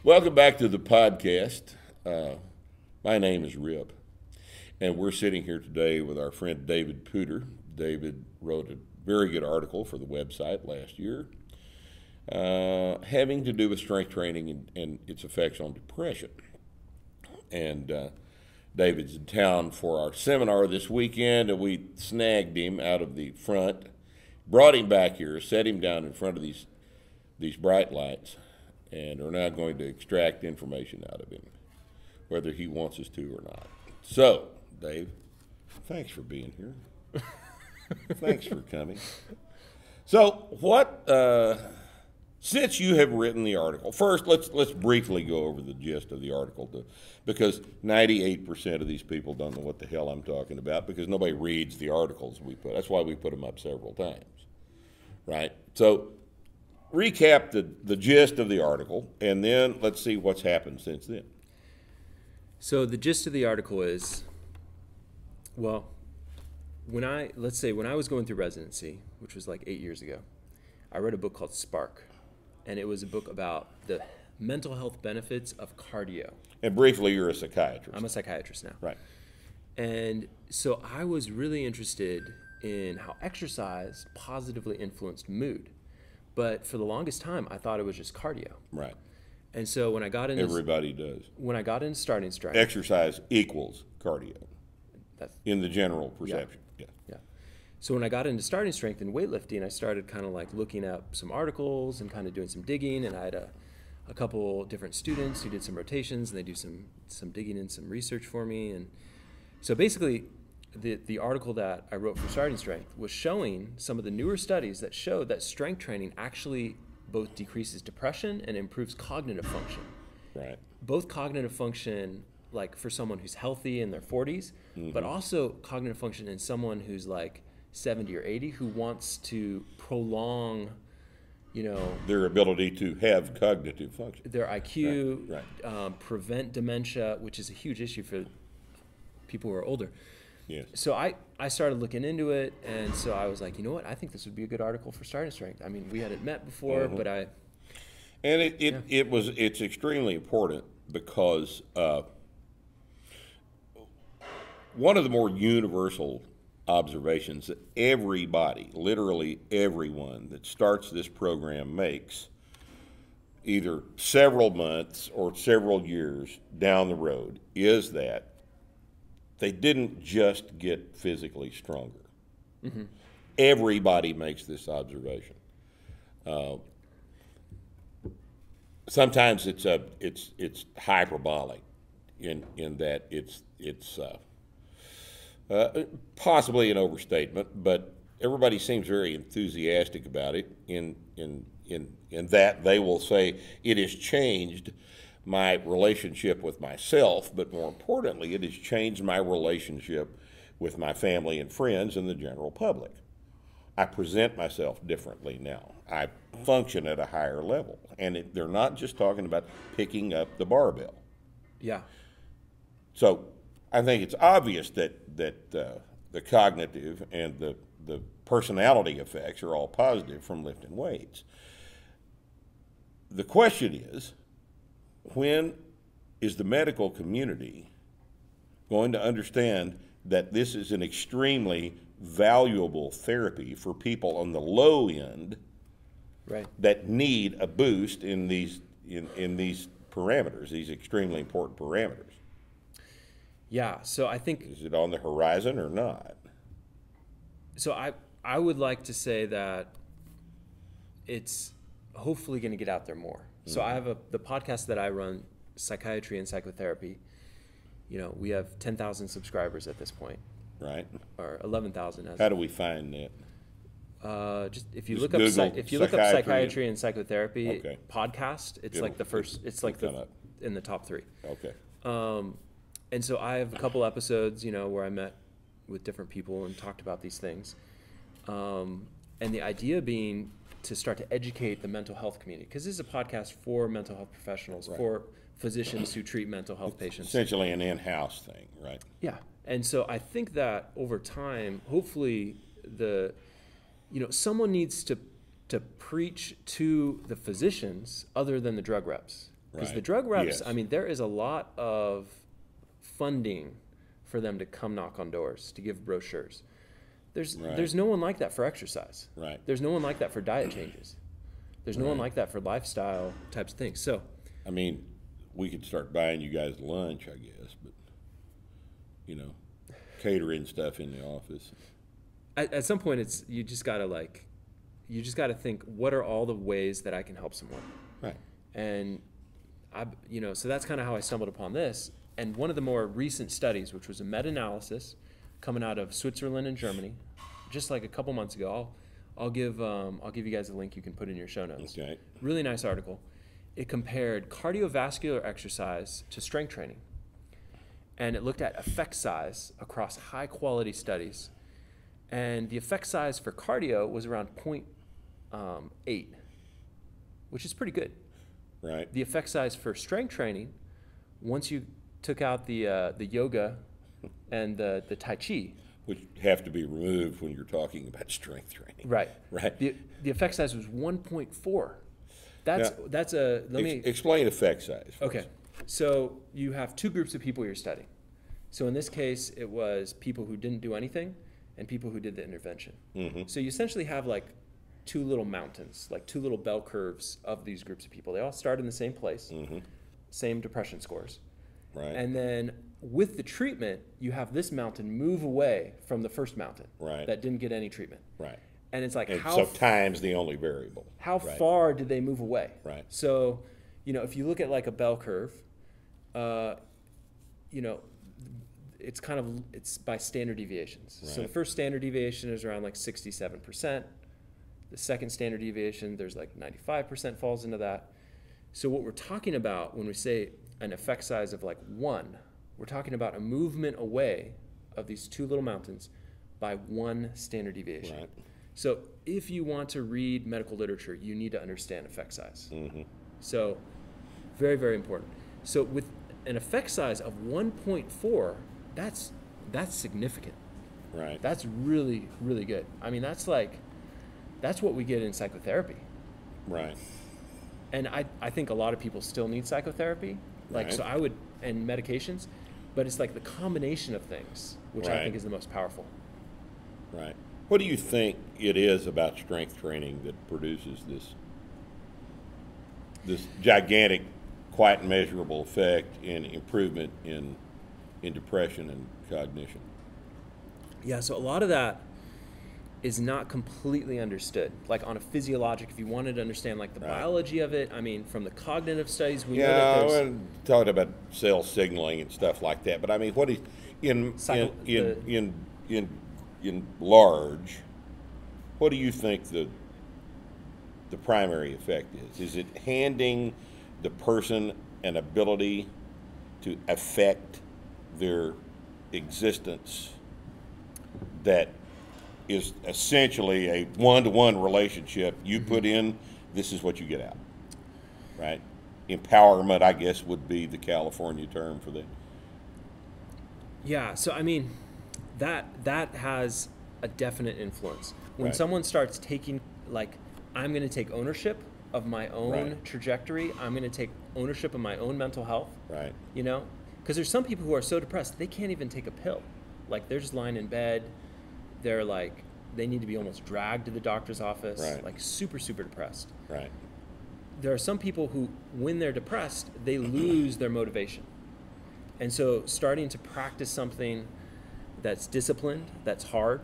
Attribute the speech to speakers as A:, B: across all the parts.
A: Welcome back to the podcast. My name is Rip, and we're sitting here today with our friend David Puder. David wrote a very good article for the website last year having to do with strength training and its effects on depression. And David's in town for our seminar this weekend, and we snagged him out of the front, brought him back here, set him down in front of these bright lights, and are now going to extract information out of him, whether he wants us to or not. So, Dave, thanks for being here. Thanks for coming. So, since you have written the article, first let's briefly go over the gist of the article, because 98% of these people don't know what the hell I'm talking about, because nobody reads the articles we put. That's why we put them up several times, right? So, recap the gist of the article, and then let's see what's happened since then.
B: So the gist of the article is, well, when I was going through residency, which was like 8 years ago, I read a book called Spark, and it was a book about the mental health benefits of cardio.
A: And briefly, you're a psychiatrist.
B: I'm a psychiatrist now.
A: Right.
B: And so I was really interested in how exercise positively influenced mood. But for the longest time, I thought it was just cardio.
A: Right.
B: And so when I got into
A: Everybody does.
B: When I got into starting strength,
A: Exercise equals cardio
B: that's
A: in the general perception. Yeah.
B: yeah. So when I got into starting strength and weightlifting, I started kind of like looking up some articles and kind of doing some digging. And I had a couple different students who did some rotations, and they do some digging and some research for me. And so basically, the article that I wrote for starting strength was showing some of the newer studies that showed that strength training actually both decreases depression and improves cognitive function.
A: Right.
B: Both cognitive function, like for someone who's healthy in their 40s, but also cognitive function in someone who's like 70 or 80 who wants to prolong,
A: Their ability to have cognitive function.
B: their IQ,
A: Right.
B: Prevent dementia, which is a huge issue for people who are older.
A: Yes.
B: So I started looking into it, and so I was like, you know what, I think this would be a good article for starting strength. I mean, we hadn't met before, but
A: And it's extremely important because one of the more universal observations that everybody, literally everyone that starts this program makes, either several months or several years down the road, is that they didn't just get physically stronger. Mm-hmm. Everybody makes this observation. Sometimes it's hyperbolic in that it's possibly an overstatement, but everybody seems very enthusiastic about it. In that they will say it has changed my relationship with myself, but more importantly, it has changed my relationship with my family and friends and the general public. I present myself differently now. I function at a higher level. And they're not just talking about picking up the barbell.
B: yeah.
A: So I think it's obvious that the cognitive and the personality effects are all positive from lifting weights. The question is, when is the medical community going to understand that this is an extremely valuable therapy for people on the low end
B: Right.
A: that need a boost in these parameters, these extremely important parameters?
B: Yeah, so I think
A: Is it on the horizon or not?
B: so I would like to say that it's hopefully going to get out there more. So I have the podcast that I run, Psychiatry and Psychotherapy. We have 10,000 subscribers at this point,
A: Right?
B: or 11,000.
A: How do we find that?
B: Just if you
A: Just
B: look up
A: Google
B: Psychiatry and Psychotherapy
A: Okay.
B: podcast, it's
A: It'll-
B: like the first. It's like
A: come up.
B: in the top 3.
A: Okay.
B: And so I have a couple episodes, where I met with different people and talked about these things. And the idea being to start to educate the mental health community, because this is a podcast for mental health professionals,
A: Right.
B: for physicians who treat mental health patients.
A: Essentially an in-house thing, right?
B: Yeah. And so I think that over time, hopefully someone needs to preach to the physicians other than the drug reps. Because
A: Right.
B: the drug reps,
A: Yes.
B: I mean, there is a lot of funding for them to come knock on doors, to give brochures.
A: Right.
B: There's no one like that for exercise.
A: Right.
B: There's no one like that for diet changes. There's no one like that for lifestyle types of things. So,
A: I mean, we could start buying you guys lunch, I guess, but, you know, catering stuff in the office.
B: at some point, you just gotta think, what are all the ways that I can help someone?
A: Right.
B: And so that's kind of how I stumbled upon this. And one of the more recent studies, which was a meta-analysis coming out of Switzerland and Germany, just like a couple months ago. I'll give you guys a link you can put in your show notes.
A: Okay.
B: Really nice article. It compared cardiovascular exercise to strength training, and it looked at effect size across high quality studies. And the effect size for cardio was around 0.8, which is pretty good.
A: Right.
B: The effect size for strength training, once you took out the yoga and the Tai Chi,
A: Which have to be removed when you're talking about strength training.
B: right?
A: Right.
B: The effect size was 1.4. That's a let me
A: explain effect size.
B: okay. So you have two groups of people you're studying. So in this case, it was people who didn't do anything and people who did the intervention.
A: Mm-hmm.
B: So you essentially have like two little mountains, like two little bell curves of these groups of people. They all start in the same place, same depression scores.
A: Right.
B: And then with the treatment, you have this mountain move away from the first mountain
A: Right.
B: that didn't get any treatment.
A: Right.
B: And it's like,
A: And
B: how
A: so time's the only variable.
B: how
A: Right.
B: far did they move away?
A: Right.
B: So, if you look at like a bell curve, it's by standard deviations. So the
A: Right.
B: first standard deviation is around like 67%. The second standard deviation, there's like 95% falls into that. So what we're talking about when we say an effect size of like 1, we're talking about a movement away of these two little mountains by 1 standard deviation.
A: Right.
B: So if you want to read medical literature, you need to understand effect size.
A: Mm-hmm.
B: So very, very important. So with an effect size of 1.4, that's significant.
A: Right.
B: That's really, really good. I mean, that's what we get in psychotherapy.
A: Right.
B: And I think a lot of people still need psychotherapy.
A: Right.
B: So I would, and medications, but it's like the combination of things, which I
A: Right.
B: think is the most powerful.
A: Right. What do you think it is about strength training that produces this gigantic, quite measurable effect in improvement in depression and cognition?
B: Yeah, so a lot of that is not completely understood. Like on a physiologic, if you wanted to understand like the
A: Right.
B: biology of it, I mean, from the cognitive studies, we know
A: Yeah,
B: that there's
A: we're talking about cell signaling and stuff like that. But I mean, what is in large? What do you think the primary effect is? Is it handing the person an ability to affect their existence that is essentially a one-to-one relationship? You put in, this is what you get out, right? Empowerment, I guess, would be the California term for that.
B: Yeah, so I mean, that has a definite influence. When
A: Right.
B: someone starts taking, like, I'm going to take ownership of my own
A: Right.
B: trajectory, I'm going to take ownership of my own mental health,
A: Right.
B: Because there's some people who are so depressed, they can't even take a pill. Like, they're just lying in bed, they're like, they need to be almost dragged to the doctor's office,
A: Right.
B: like super, super depressed.
A: Right.
B: There are some people who, when they're depressed, they lose their motivation. And so starting to practice something that's disciplined, that's hard,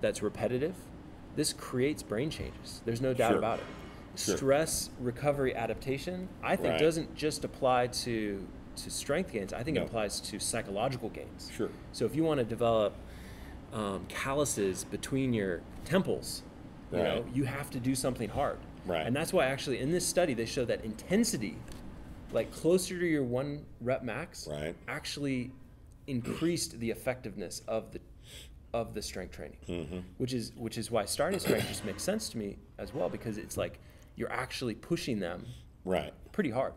B: that's repetitive, this creates brain changes. There's no doubt
A: Sure.
B: about it.
A: Sure.
B: Stress recovery adaptation, I think,
A: Right.
B: doesn't just apply to strength gains. I think
A: No.
B: it applies to psychological gains.
A: Sure.
B: So if you want to develop calluses between your temples,
A: Right.
B: you have to do something hard.
A: Right.
B: And that's why actually in this study they show that intensity, like closer to your 1 rep max,
A: Right.
B: actually increased the effectiveness of the strength training, which is why starting strength just makes sense to me as well, because it's like you're actually pushing them
A: Right.
B: pretty hard.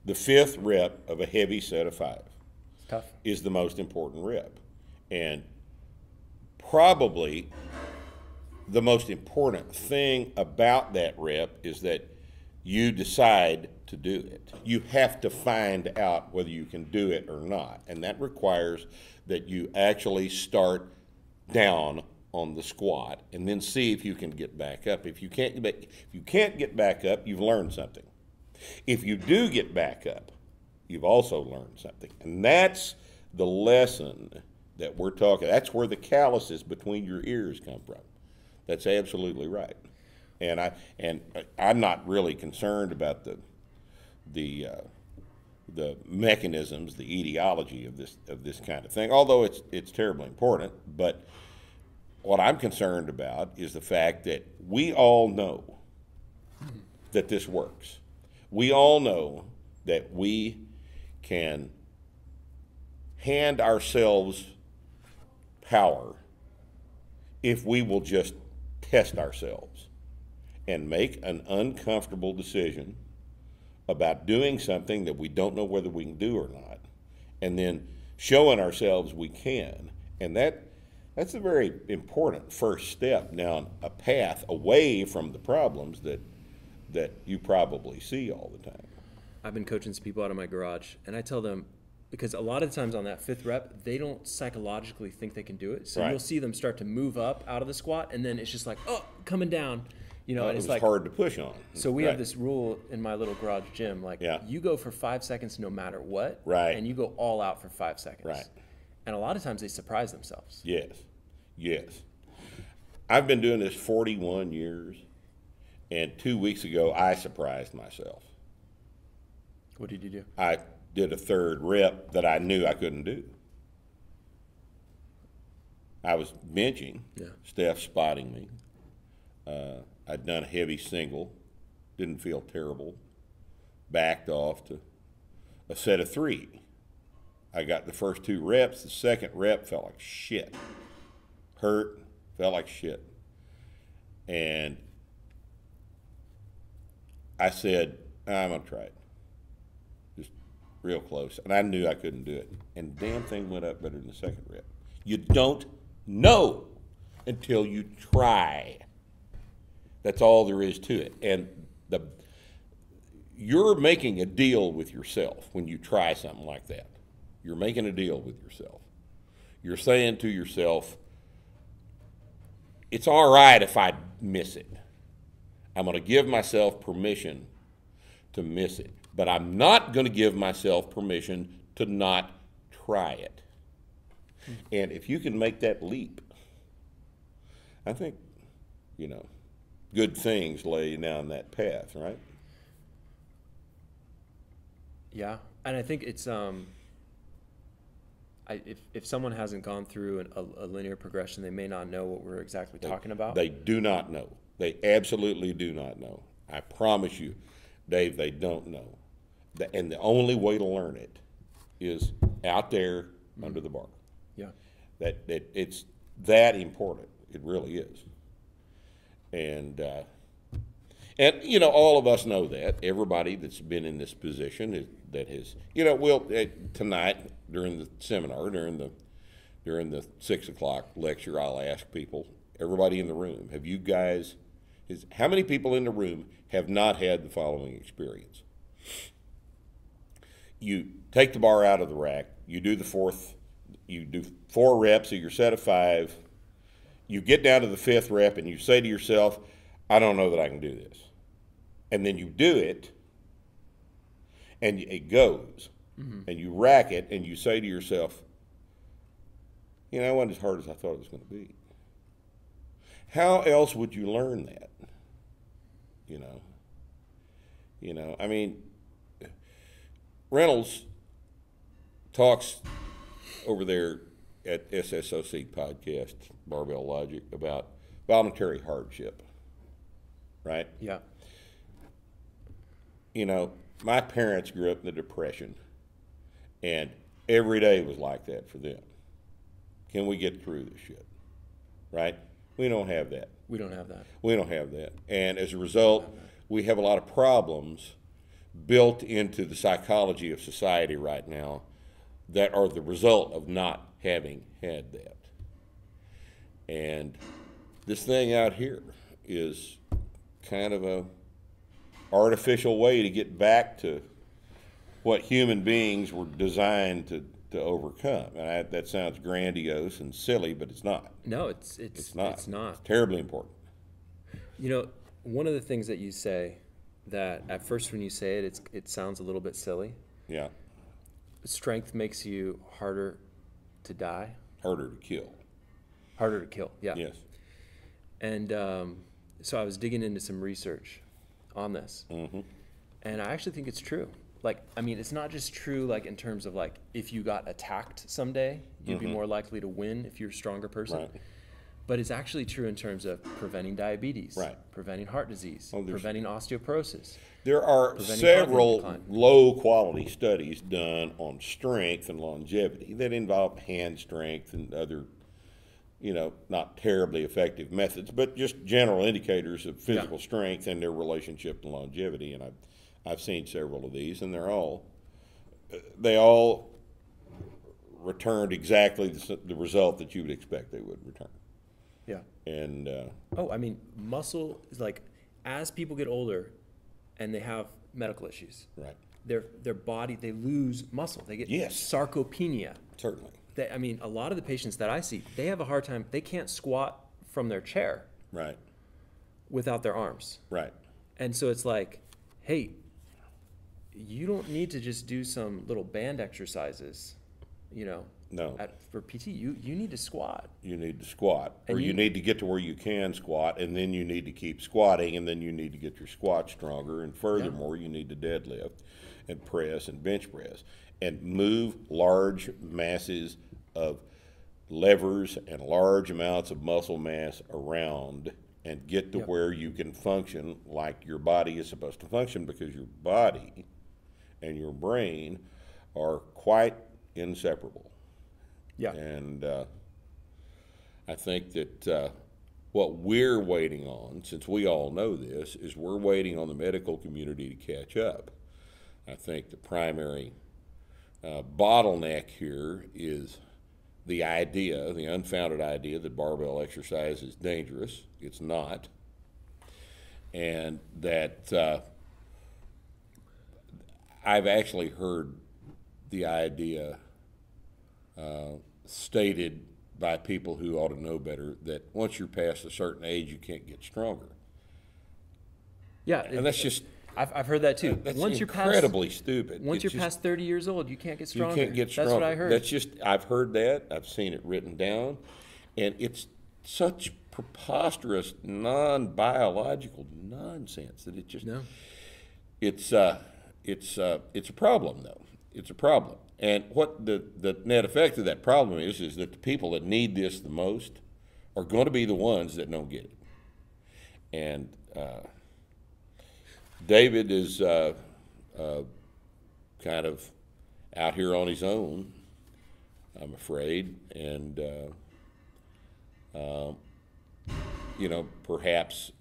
A: The 5th rep of a heavy set of 5
B: It's tough.
A: is the most important rep. And probably the most important thing about that rep is that You decide to do it. You have to find out whether you can do it or not. And that requires that you actually start down on the squat and then see if you can get back up. If you can't get back up, you've learned something. If you do get back up, you've also learned something. And that's the lesson that we're talking. That's where the calluses between your ears come from. That's absolutely right. And I'm not really concerned about the mechanisms, the etiology of this kind of thing, although it's terribly important. But what I'm concerned about is the fact that we all know that this works. We all know that we can hand ourselves power if we will just test ourselves and make an uncomfortable decision about doing something that we don't know whether we can do or not, and then showing ourselves we can. And that's a very important first step down a path away from the problems that you probably see all the time.
B: I've been coaching some people out of my garage, and I tell them, because a lot of times on that 5th rep, they don't psychologically think they can do it. So
A: Right.
B: You'll see them start to move up out of the squat, and then it's just like, oh, coming down. And
A: It
B: it's
A: was
B: like
A: hard to push on.
B: So we
A: Right.
B: have this rule in my little garage gym, like
A: Yeah.
B: you go for 5 seconds no matter what,
A: Right.
B: and you go all out for 5 seconds.
A: Right.
B: And a lot of times they surprise themselves.
A: Yes. I've been doing this 41 years, and 2 weeks ago I surprised myself.
B: What did you do?
A: I did a 3rd rep that I knew I couldn't do. I was benching.
B: Yeah.
A: Steph spotting me. I'd done a heavy single, didn't feel terrible. Backed off to a set of 3. I got the first 2 reps. The 2nd rep felt like shit. Hurt, felt like shit. And I said, I'm going to try it. Just real close. And I knew I couldn't do it. And the damn thing went up better than the 2nd rep. You don't know until you try. That's all there is to it. And you're making a deal with yourself when you try something like that. You're making a deal with yourself. You're saying to yourself, it's all right if I miss it. I'm going to give myself permission to miss it. But I'm not going to give myself permission to not try it. And if you can make that leap, I think, good things lay down that path, right?
B: Yeah, and I think it's if someone hasn't gone through a linear progression, they may not know what we're exactly talking about.
A: They do not know. They absolutely do not know. I promise you, Dave, they don't know. And the only way to learn it is out there under the bar.
B: Yeah.
A: That it's that important. It really is. And all of us know that. Everybody that's been in this position that has, tonight during the seminar, during the 6 o'clock lecture, I'll ask people, everybody in the room, how many people in the room have not had the following experience? You take the bar out of the rack, you do 4 reps of your set of 5, you get down to the 5th rep and you say to yourself, I don't know that I can do this. And then you do it, and it goes, and you rack it, and you say to yourself, it wasn't as hard as I thought it was going to be. How else would you learn that? Reynolds talks over there at SSOC podcast, Barbell Logic, about voluntary hardship, right?
B: Yeah.
A: My parents grew up in the Depression, and every day was like that for them. Can we get through this shit? Right? We don't have that.
B: We don't have that.
A: We don't have that. And as a result, we have a lot of problems built into the psychology of society right now that are the result of not having had that. And this thing out here is kind of artificial way to get back to what human beings were designed to overcome. And that sounds grandiose and silly, but it's not.
B: No, it's not. It's not.
A: It's terribly important.
B: You know, one of the things that you say that at first when you say it, it sounds a little bit silly.
A: Yeah.
B: Strength makes you harder to die.
A: Harder to kill.
B: Harder to kill, yeah.
A: Yes.
B: And so I was digging into some research on this.
A: Mm-hmm.
B: And I actually think it's true. Like, I mean, it's not just true like in terms of like if you got attacked someday, you'd be more likely to win if you're a stronger person.
A: Right.
B: But it's actually true in terms of preventing diabetes,
A: right,
B: preventing heart disease, preventing osteoporosis.
A: There are several low-quality studies done on strength and longevity that involve hand strength and other, not terribly effective methods, but just general indicators of physical strength and their relationship to longevity. And I've seen several of these, and they all returned exactly the result that you would expect they would return.
B: Yeah.
A: And
B: I mean, muscle is like, as people get older and they have medical issues,
A: right,
B: their body, they lose muscle. They get sarcopenia.
A: Certainly.
B: I mean, a lot of the patients that I see, they have a hard time. They can't squat from their chair.
A: Right.
B: Without their arms.
A: Right.
B: And so it's like, hey, you don't need to just do some little band exercises,
A: No.
B: For PT, you need to squat.
A: You need to squat, or you need to get to where you can squat, and then you need to keep squatting, and then you need to get your squat stronger, and furthermore, you need to deadlift and press and bench press and move large masses of levers and large amounts of muscle mass around and get to where you can function like your body is supposed to function, because your body and your brain are quite inseparable.
B: Yeah.
A: And I think that what we're waiting on, since we all know this, is we're waiting on the medical community to catch up. I think the primary bottleneck here is the unfounded idea that barbell exercise is dangerous. It's not. And that I've actually heard the idea stated by people who ought to know better, that once you're past a certain age, you can't get stronger.
B: Yeah.
A: And that's just...
B: I've heard that too.
A: That's incredibly stupid.
B: Once you're past 30 years old, you can't get stronger.
A: You can't get stronger.
B: That's what I heard.
A: I've heard that. I've seen it written down. And it's such preposterous, non-biological nonsense that it just...
B: No.
A: It's a problem, though. It's a problem. And what the net effect of that problem is that the people that need this the most are going to be the ones that don't get it. And David is kind of out here on his own, I'm afraid. And, perhaps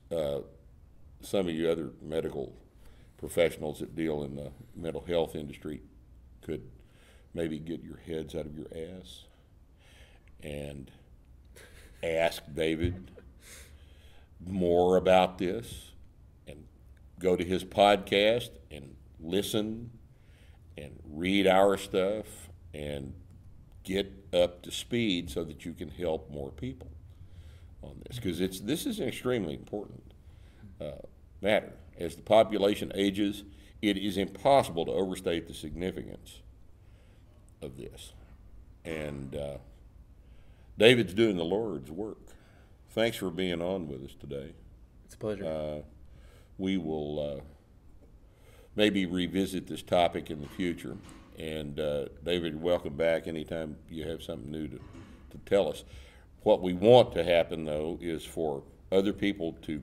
A: some of you other medical professionals that deal in the mental health industry could maybe get your heads out of your ass and ask David more about this, and go to his podcast and listen and read our stuff and get up to speed so that you can help more people on this, because this is an extremely important matter. As the population ages, it is impossible to overstate the significance of this. And David's doing the Lord's work. Thanks for being on with us today.
B: It's a pleasure.
A: We will maybe revisit this topic in the future. And David, welcome back anytime you have something new to tell us. What we want to happen, though, is for other people to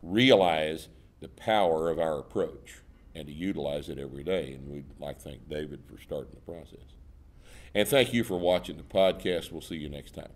A: realize the power of our approach and to utilize it every day. And we'd like to thank David for starting the process. And thank you for watching the podcast. We'll see you next time.